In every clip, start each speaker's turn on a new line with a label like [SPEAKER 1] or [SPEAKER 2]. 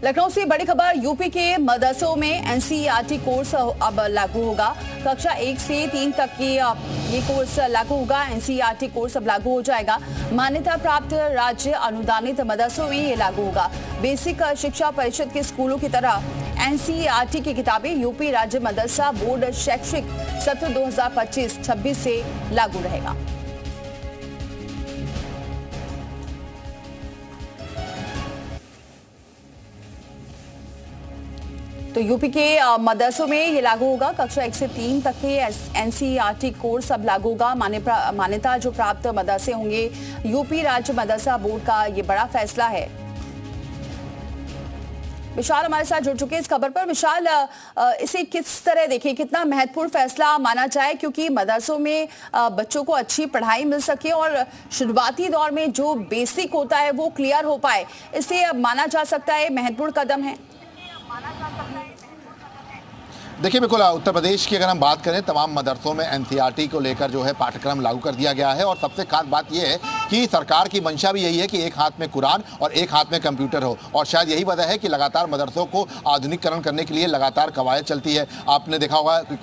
[SPEAKER 1] लखनऊ से बड़ी खबर, यूपी के मदरसों में एनसीईआरटी कोर्स अब लागू होगा। कक्षा 1 से 3 तक के ये कोर्स लागू होगा। एनसीईआरटी कोर्स अब लागू हो जाएगा। मान्यता प्राप्त राज्य अनुदानित मदरसों में ये लागू होगा। बेसिक शिक्षा परिषद के स्कूलों की तरह एनसीईआरटी की किताबें यूपी राज्य मदरसा बोर्ड शैक्षिक सत्र 2025-26 से लागू रहेगा। तो यूपी के मदरसों में ये लागू होगा। कक्षा 1 से 3 तक के एनसीईआरटी कोर्स अब लागू होगा। मान्यता जो प्राप्त मदरसे होंगे, यूपी राज्य मदरसा बोर्ड का ये बड़ा फैसला है। विशाल हमारे साथ जुड़ चुके हैं इस खबर पर। विशाल, इसे किस तरह देखें, कितना महत्वपूर्ण फैसला माना जाए, क्योंकि मदरसों में बच्चों को अच्छी पढ़ाई मिल सके और शुरुआती दौर में जो बेसिक होता है वो क्लियर हो पाए, इसे माना जा सकता है महत्वपूर्ण कदम है।
[SPEAKER 2] देखिए, बिल्कुल उत्तर प्रदेश की अगर हम बात करें, तमाम मदरसों में एनसीईआरटी को लेकर जो है पाठ्यक्रम लागू कर दिया गया है। और सबसे खास बात यह है कि सरकार की मंशा भी यही है कि एक हाथ में कुरान और एक हाथ में कंप्यूटर हो। और शायद यही वजह है कि लगातार मदरसों को आधुनिकीकरण करने के लिए लगातार कवायद चलती है। आपने देखा होगा कि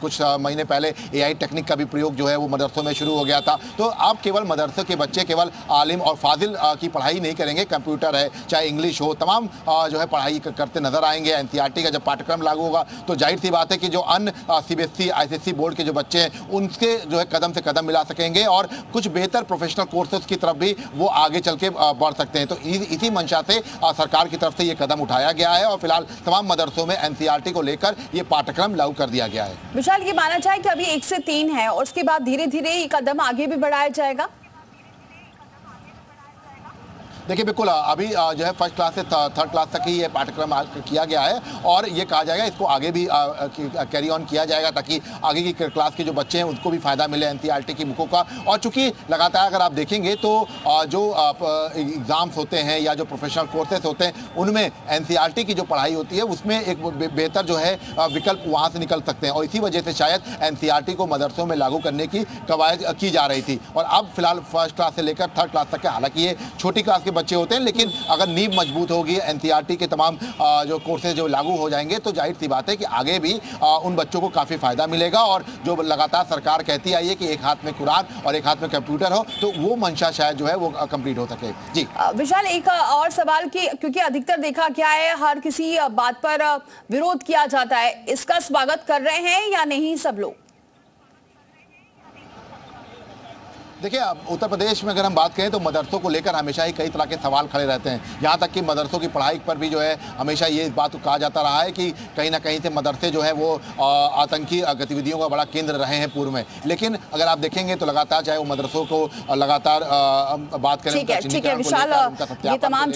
[SPEAKER 2] कुछ महीने पहले एआई टेक्निक का भी प्रयोग जो है वो मदरसों में शुरू हो गया था। तो अब केवल मदरसों के बच्चे केवल आलिम और फाजिल की पढ़ाई नहीं करेंगे, कंप्यूटर है, चाहे इंग्लिश हो, तमाम जो है पढ़ाई करते नजर आएंगे। एनसीईआरटी का जब पाठ्यक्रम लागू होगा तो जाहिर सी बात है कि जो अन्य सीबीएसई आईसीएसई बोर्ड के जो बच्चे हैं उनके जो है कदम से कदम मिला सकेंगे और कुछ बेहतर प्रोफेशनल कोर्सेज की तरफ भी वो आगे चल के बढ़ सकते हैं। तो इसी मंशा से सरकार की तरफ से ये कदम उठाया गया है और फिलहाल तमाम मदरसों में एनसीईआरटी को लेकर ये पाठ्यक्रम लागू कर दिया गया है।
[SPEAKER 1] विशाल, ये माना जाए कि अभी 1 से 3 है और उसके बाद धीरे धीरे ये कदम आगे भी बढ़ाया जाएगा।
[SPEAKER 2] देखिए, बिल्कुल अभी जो है फर्स्ट क्लास से थर्ड क्लास तक ही ये पाठ्यक्रम किया गया है और ये कहा जाएगा इसको आगे भी कैरी ऑन किया जाएगा ताकि आगे की क्लास के जो बच्चे हैं उनको भी फायदा मिले एनसीईआरटी की बुकों का। और चूंकि लगातार अगर आप देखेंगे तो जो एग्ज़ाम्स होते हैं या जो प्रोफेशनल कोर्सेज होते हैं उनमें एनसीईआरटी की जो पढ़ाई होती है उसमें एक बेहतर जो है विकल्प वहाँ से निकल सकते हैं। और इसी वजह से शायद एनसीईआरटी को मदरसों में लागू करने की कवायद की जा रही थी। और अब फिलहाल फर्स्ट क्लास से लेकर थर्ड क्लास तक के, हालांकि ये छोटी क्लास के बच्चे होते हैं, लेकिन अगर नींव मजबूत होगी, एनसीईआरटी के तमाम जो कोर्सेज जो लागू हो जाएंगे तो जाहिर सी बात है कि आगे भी उन बच्चों को काफी फायदा मिलेगा। और जो लगातार सरकार कहती आई है कि एक हाथ में कुरान और एक हाथ में कंप्यूटर हो, तो वो मंशा शायद जो है वो कंप्लीट हो सके। जी
[SPEAKER 1] विशाल, एक और सवाल कि क्योंकि अधिकतर देखा क्या है, हर किसी बात पर विरोध किया जाता है, इसका स्वागत कर रहे हैं या नहीं सब लोग?
[SPEAKER 2] देखिए, उत्तर प्रदेश में अगर हम बात करें तो मदरसों को लेकर हमेशा ही कई तरह के सवाल खड़े रहते हैं। यहाँ तक कि मदरसों की पढ़ाई पर भी जो है हमेशा ये बात को कहा जाता रहा है कि कहीं ना कहीं से मदरसे जो है वो आतंकी गतिविधियों का बड़ा केंद्र रहे हैं पूर्व में। लेकिन अगर आप देखेंगे तो लगातार चाहे वो मदरसों को लगातार बात करें,
[SPEAKER 1] ठीक है विशाल, ये तमाम